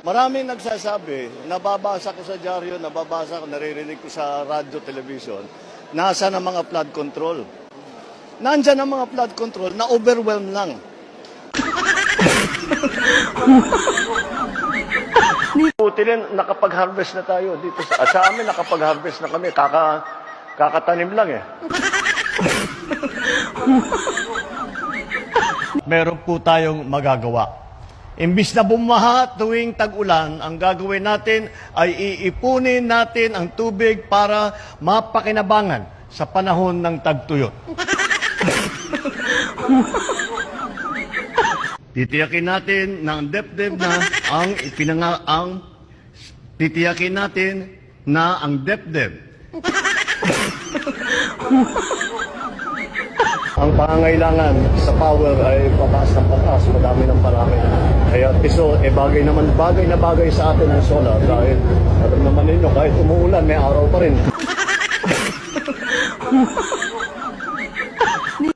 Maraming nagsasabi, nababasa ko sa dyaryo, nababasa ko, naririnig ko sa radyo, television, nasa na mga flood control. Nandyan ang mga flood control na overwhelm lang. Buti rin, nakapag-harvest na tayo dito. Sa amin, nakapag-harvest na kami. Kakatanim lang eh. Meron po tayong magagawa. Imbis na bumaha tuwing tag-ulan, ang gagawin natin ay iipunin natin ang tubig para mapakinabangan sa panahon ng tagtuyot. Titiyakin natin ng depdeb na titiyakin natin na ang depdeb. Ang pangangailangan sa power ay pataas ng pataas, madami ng parami. Kaya iso, bagay na bagay sa atin ang solar dahil alam naman ninyo, kahit umuulan, may araw pa rin.